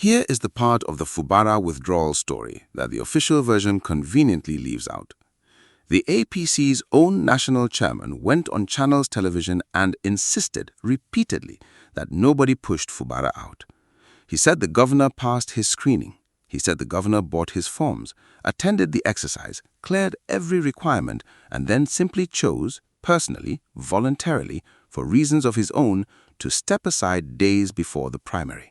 Here is the part of the Fubara withdrawal story that the official version conveniently leaves out. The APC's own national chairman went on Channels Television and insisted repeatedly that nobody pushed Fubara out. He said the governor passed his screening. He said the governor bought his forms, attended the exercise, cleared every requirement, and then simply chose, personally, voluntarily, for reasons of his own, to step aside days before the primary.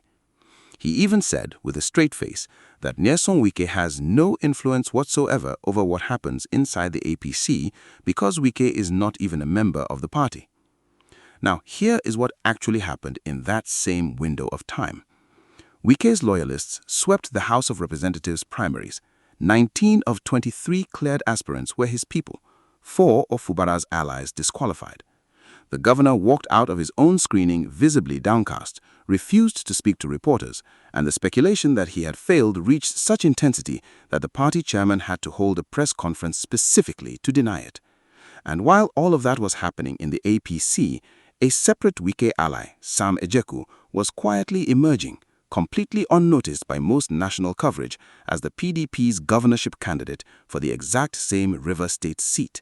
He even said, with a straight face, that Nyesom Wike has no influence whatsoever over what happens inside the APC because Wike is not even a member of the party. Now, here is what actually happened in that same window of time. Wike's loyalists swept the House of Representatives primaries. 19 of 23 cleared aspirants were his people, 4 of Fubara's allies disqualified. The governor walked out of his own screening visibly downcast, refused to speak to reporters, and the speculation that he had failed reached such intensity that the party chairman had to hold a press conference specifically to deny it. And while all of that was happening in the APC, a separate Wike ally, Sam Ejekwu, was quietly emerging, completely unnoticed by most national coverage, as the PDP's governorship candidate for the exact same Rivers State seat.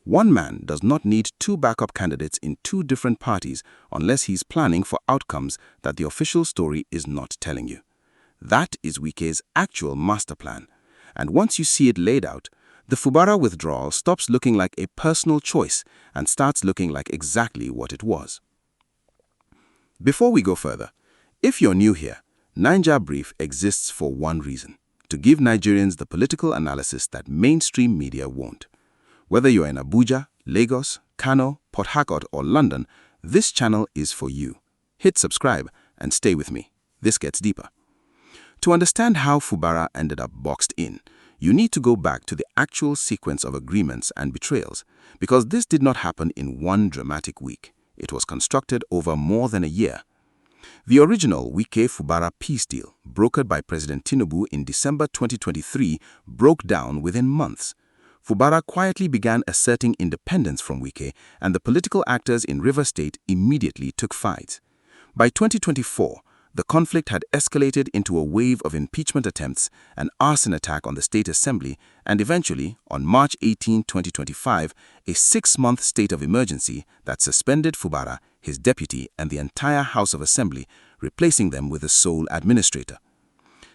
One man does not need 2 backup candidates in 2 different parties unless he's planning for outcomes that the official story is not telling you. That is Wike's actual master plan. And once you see it laid out, the Fubara withdrawal stops looking like a personal choice and starts looking like exactly what it was. Before we go further, if you're new here, Naija Brief exists for one reason: to give Nigerians the political analysis that mainstream media won't. Whether you're in Abuja, Lagos, Kano, Port Harcourt, or London, this channel is for you. Hit subscribe and stay with me. This gets deeper. To understand how Fubara ended up boxed in, you need to go back to the actual sequence of agreements and betrayals, because this did not happen in one dramatic week. It was constructed over more than a year. The original Wike-Fubara peace deal, brokered by President Tinubu in December 2023, broke down within months. Fubara quietly began asserting independence from Wike, and the political actors in Rivers State immediately took fights. By 2024, the conflict had escalated into a wave of impeachment attempts, an arson attack on the State Assembly, and eventually, on March 18, 2025, a 6-month state of emergency that suspended Fubara, his deputy, and the entire House of Assembly, replacing them with a sole administrator.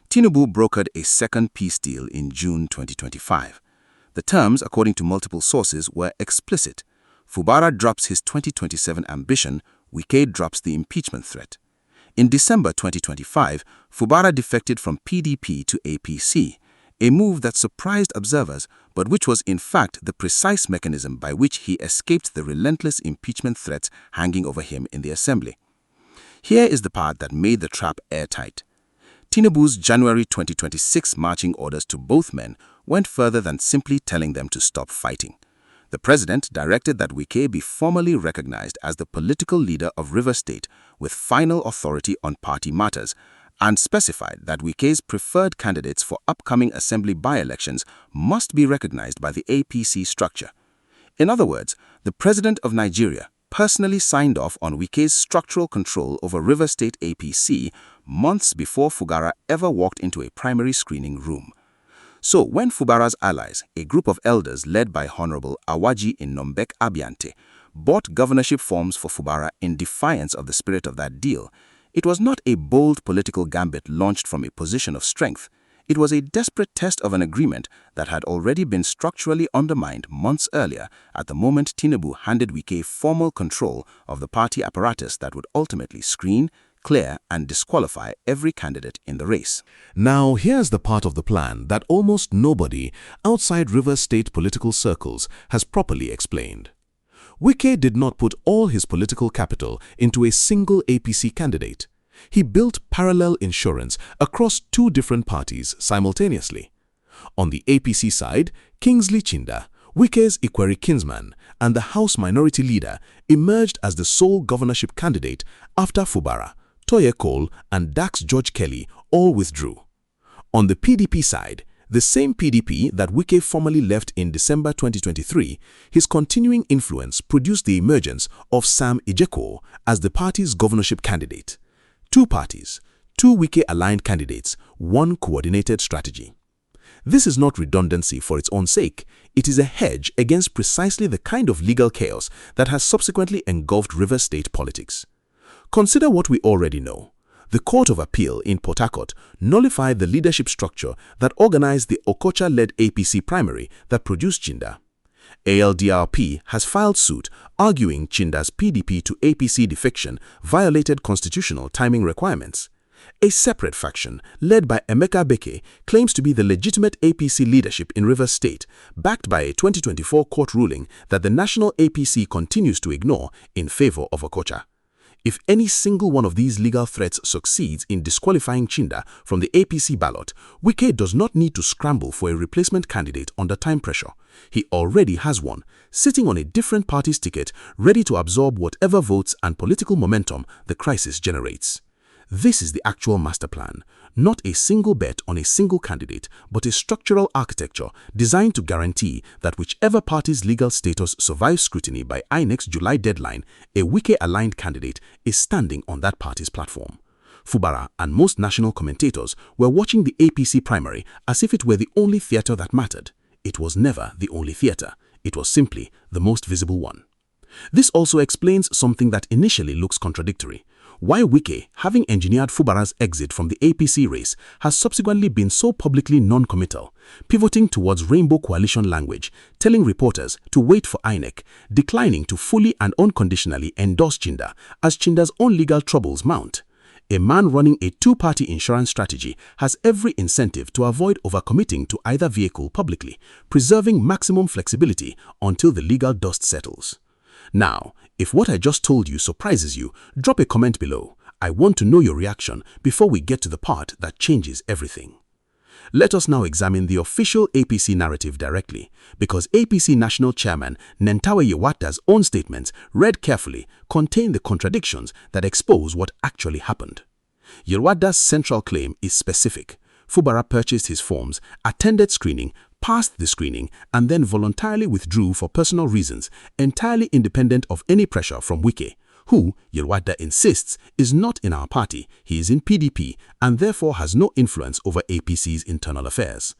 Tinubu brokered a second peace deal in June 2025. The terms, according to multiple sources, were explicit. Fubara drops his 2027 ambition, Wike drops the impeachment threat. In December 2025, Fubara defected from PDP to APC, a move that surprised observers, but which was in fact the precise mechanism by which he escaped the relentless impeachment threats hanging over him in the Assembly. Here is the part that made the trap airtight. Tinubu's January 2026 marching orders to both men went further than simply telling them to stop fighting. The president directed that Wike be formally recognized as the political leader of Rivers State with final authority on party matters, and specified that Wike's preferred candidates for upcoming assembly by-elections must be recognized by the APC structure. In other words, the president of Nigeria personally signed off on Wike's structural control over Rivers State APC months before Fubara ever walked into a primary screening room. So when Fubara's allies, a group of elders led by Honorable Awaji in Nombek Abiante, bought governorship forms for Fubara in defiance of the spirit of that deal, it was not a bold political gambit launched from a position of strength. It was a desperate test of an agreement that had already been structurally undermined months earlier at the moment Tinubu handed Wike formal control of the party apparatus that would ultimately screen, clear, and disqualify every candidate in the race. Now, here's the part of the plan that almost nobody outside Rivers State political circles has properly explained. Wike did not put all his political capital into a single APC candidate. He built parallel insurance across 2 different parties simultaneously. On the APC side, Kingsley Chinda, Wike's Ikwere kinsman and the House Minority Leader, emerged as the sole governorship candidate after Fubara, Toye Cole, and Dax George Kelly all withdrew. On the PDP side, the same PDP that Wike formally left in December 2023, his continuing influence produced the emergence of Sam Ejekwu as the party's governorship candidate. 2 parties, 2 Wike-aligned candidates, 1 coordinated strategy. This is not redundancy for its own sake. It is a hedge against precisely the kind of legal chaos that has subsequently engulfed Rivers State politics. Consider what we already know. The Court of Appeal in Port Harcourt nullified the leadership structure that organized the Okocha-led APC primary that produced Chinda. ALDRP has filed suit arguing Chinda's PDP to APC defection violated constitutional timing requirements. A separate faction, led by Emeka Beke, claims to be the legitimate APC leadership in Rivers State, backed by a 2024 court ruling that the national APC continues to ignore in favor of Okocha. If any single one of these legal threats succeeds in disqualifying Chinda from the APC ballot, Wike does not need to scramble for a replacement candidate under time pressure. He already has one, sitting on a different party's ticket, ready to absorb whatever votes and political momentum the crisis generates. This is the actual master plan, not a single bet on a single candidate, but a structural architecture designed to guarantee that whichever party's legal status survives scrutiny by INEC's July deadline, a Wike-aligned candidate is standing on that party's platform. Fubara and most national commentators were watching the APC primary as if it were the only theater that mattered. It was never the only theater. It was simply the most visible one. This also explains something that initially looks contradictory. Why Wike, having engineered Fubara's exit from the APC race, has subsequently been so publicly non-committal, pivoting towards Rainbow Coalition language, telling reporters to wait for INEC, declining to fully and unconditionally endorse Chinda as Chinda's own legal troubles mount. A man running a two-party insurance strategy has every incentive to avoid overcommitting to either vehicle publicly, preserving maximum flexibility until the legal dust settles. Now, if what I just told you surprises you, drop a comment below. I want to know your reaction before we get to the part that changes everything. Let us now examine the official APC narrative directly, because APC National Chairman Nentawe Yewata's own statements, read carefully, contain the contradictions that expose what actually happened. Yewata's central claim is specific. Fubara purchased his forms, attended screening, passed the screening, and then voluntarily withdrew for personal reasons, entirely independent of any pressure from Wike, who, Yewata insists, is not in our party. He is in PDP and therefore has no influence over APC's internal affairs.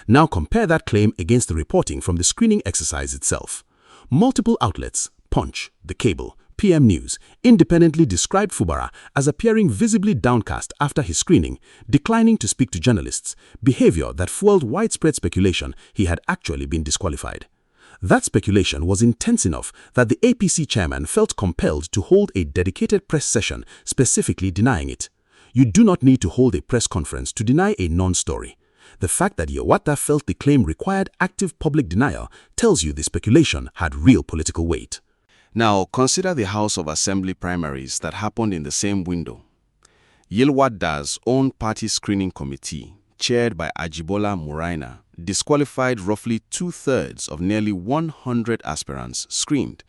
Now compare that claim against the reporting from the screening exercise itself. Multiple outlets, Punch, The Cable, PM News, independently described Fubara as appearing visibly downcast after his screening, declining to speak to journalists, behavior that fueled widespread speculation he had actually been disqualified. That speculation was intense enough that the APC chairman felt compelled to hold a dedicated press session specifically denying it. You do not need to hold a press conference to deny a non-story. The fact that Yewata felt the claim required active public denial tells you the speculation had real political weight. Now, consider the House of Assembly primaries that happened in the same window. Yewata's own party screening committee, chaired by Ajibola Muraina, disqualified roughly 2/3 of nearly 100 aspirants screened,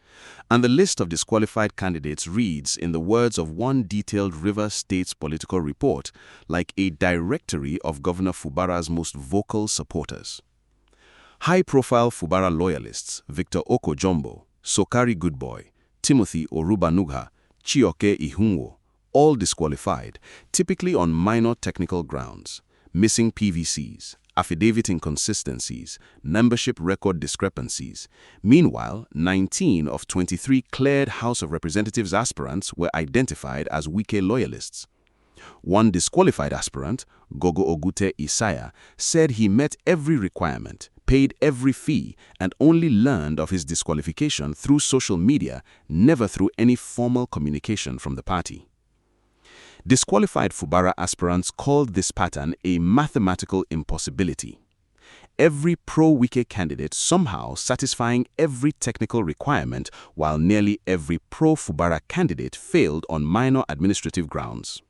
and the list of disqualified candidates reads, in the words of one detailed Rivers State's political report, like a directory of Governor Fubara's most vocal supporters. High-profile Fubara loyalists, Victor Oko-Jumbo, Sokari Goodboy, Timothy Orubanugha, Chioke Ihunwo, all disqualified, typically on minor technical grounds, missing PVCs, affidavit inconsistencies, membership record discrepancies. Meanwhile, 19 of 23 cleared House of Representatives aspirants were identified as Wike loyalists. One disqualified aspirant, Gogo Ogute Isaiah, said he met every requirement, paid every fee, and only learned of his disqualification through social media, never through any formal communication from the party. Disqualified Fubara aspirants called this pattern a mathematical impossibility. Every pro-Wike candidate somehow satisfying every technical requirement, while nearly every pro-Fubara candidate failed on minor administrative grounds.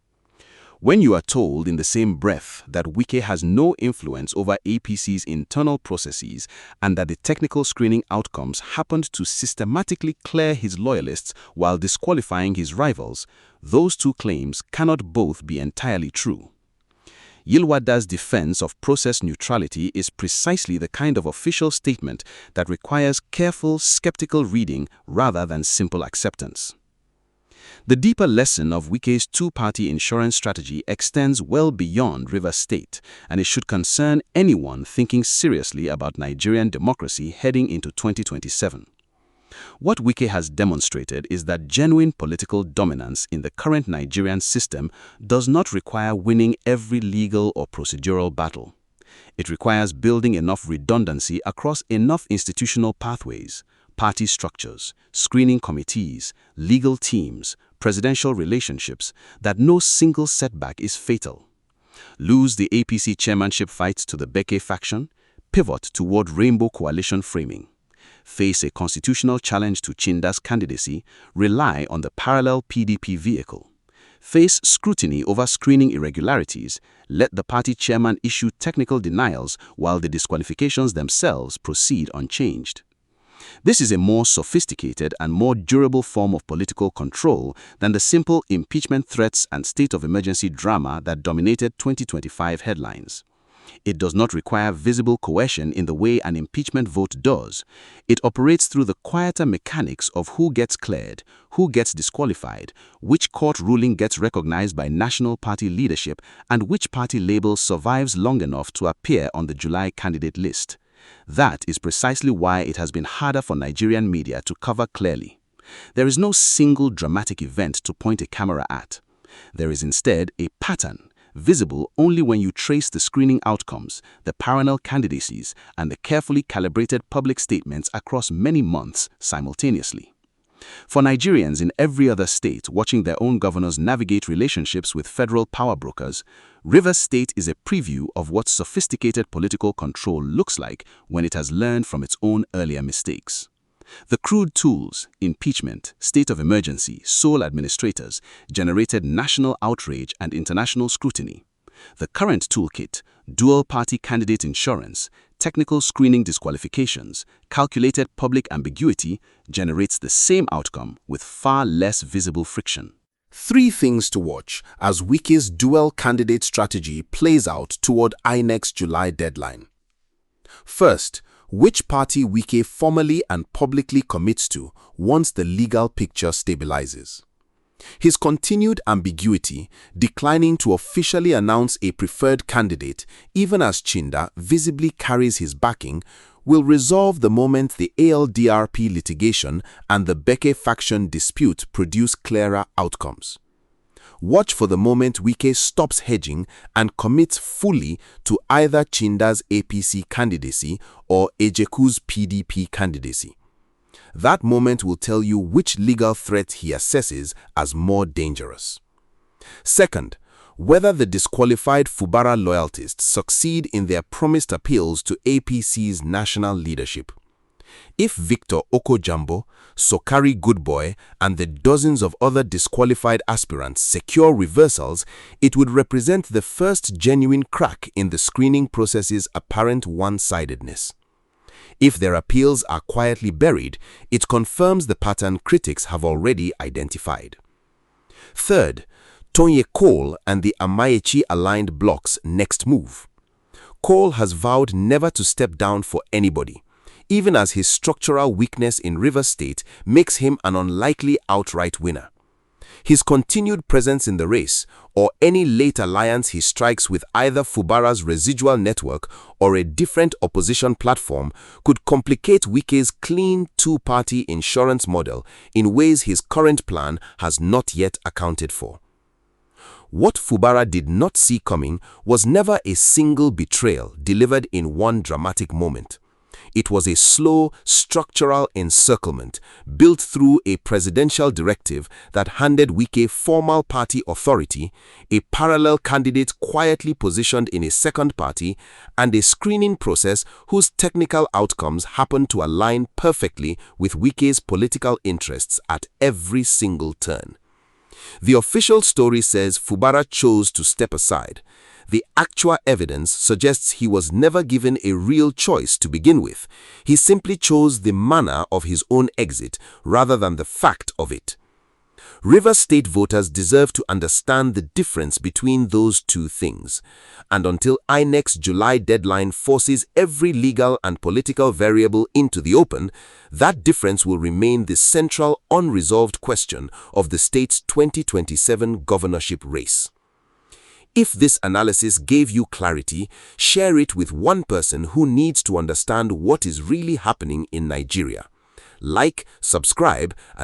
When you are told in the same breath that Wike has no influence over APC's internal processes and that the technical screening outcomes happened to systematically clear his loyalists while disqualifying his rivals, those two claims cannot both be entirely true. Yewata's defense of process neutrality is precisely the kind of official statement that requires careful, skeptical reading rather than simple acceptance. The deeper lesson of Wike's two-party insurance strategy extends well beyond Rivers State, and it should concern anyone thinking seriously about Nigerian democracy heading into 2027. What Wike has demonstrated is that genuine political dominance in the current Nigerian system does not require winning every legal or procedural battle. It requires building enough redundancy across enough institutional pathways, party structures, screening committees, legal teams, presidential relationships, that no single setback is fatal. Lose the APC chairmanship fight to the Beke faction, pivot toward rainbow coalition framing. Face a constitutional challenge to Chinda's candidacy, rely on the parallel PDP vehicle. Face scrutiny over screening irregularities, let the party chairman issue technical denials while the disqualifications themselves proceed unchanged. This is a more sophisticated and more durable form of political control than the simple impeachment threats and state of emergency drama that dominated 2025 headlines. It does not require visible coercion in the way an impeachment vote does. It operates through the quieter mechanics of who gets cleared, who gets disqualified, which court ruling gets recognized by national party leadership, and which party label survives long enough to appear on the July candidate list. That is precisely why it has been harder for Nigerian media to cover clearly. There is no single dramatic event to point a camera at. There is instead a pattern, visible only when you trace the screening outcomes, the parallel candidacies, and the carefully calibrated public statements across many months simultaneously. For Nigerians in every other state watching their own governors navigate relationships with federal power brokers, Rivers State is a preview of what sophisticated political control looks like when it has learned from its own earlier mistakes. The crude tools, impeachment, state of emergency, sole administrators, generated national outrage and international scrutiny. The current toolkit, dual-party candidate insurance, technical screening disqualifications, calculated public ambiguity, generates the same outcome with far less visible friction. 3 things to watch as Wike's dual candidate strategy plays out toward INEC's July deadline. First, which party Wike formally and publicly commits to once the legal picture stabilizes. His continued ambiguity, declining to officially announce a preferred candidate even as Chinda visibly carries his backing, will resolve the moment the ALDRP litigation and the Beke faction dispute produce clearer outcomes. Watch for the moment Wike stops hedging and commits fully to either Chinda's APC candidacy or Ejekwu's PDP candidacy. That moment will tell you which legal threat he assesses as more dangerous. Second, whether the disqualified Fubara loyalists succeed in their promised appeals to APC's national leadership. If Victor Okojambo, Sokari Goodboy, and the dozens of other disqualified aspirants secure reversals, it would represent the first genuine crack in the screening process's apparent one-sidedness. If their appeals are quietly buried, it confirms the pattern critics have already identified. Third, Tonye Cole and the Amaechi-aligned bloc's next move. Cole has vowed never to step down for anybody, even as his structural weakness in Rivers State makes him an unlikely outright winner. His continued presence in the race, or any late alliance he strikes with either Fubara's residual network or a different opposition platform, could complicate Wike's clean two-party insurance model in ways his current plan has not yet accounted for. What Fubara did not see coming was never a single betrayal delivered in one dramatic moment. It was a slow, structural encirclement built through a presidential directive that handed Wike formal party authority, a parallel candidate quietly positioned in a second party, and a screening process whose technical outcomes happened to align perfectly with Wike's political interests at every single turn. The official story says Fubara chose to step aside. The actual evidence suggests he was never given a real choice to begin with. He simply chose the manner of his own exit rather than the fact of it. Rivers State voters deserve to understand the difference between those two things. And until INEC's July deadline forces every legal and political variable into the open, that difference will remain the central unresolved question of the state's 2027 governorship race. If this analysis gave you clarity, share it with one person who needs to understand what is really happening in Nigeria. Like, subscribe, and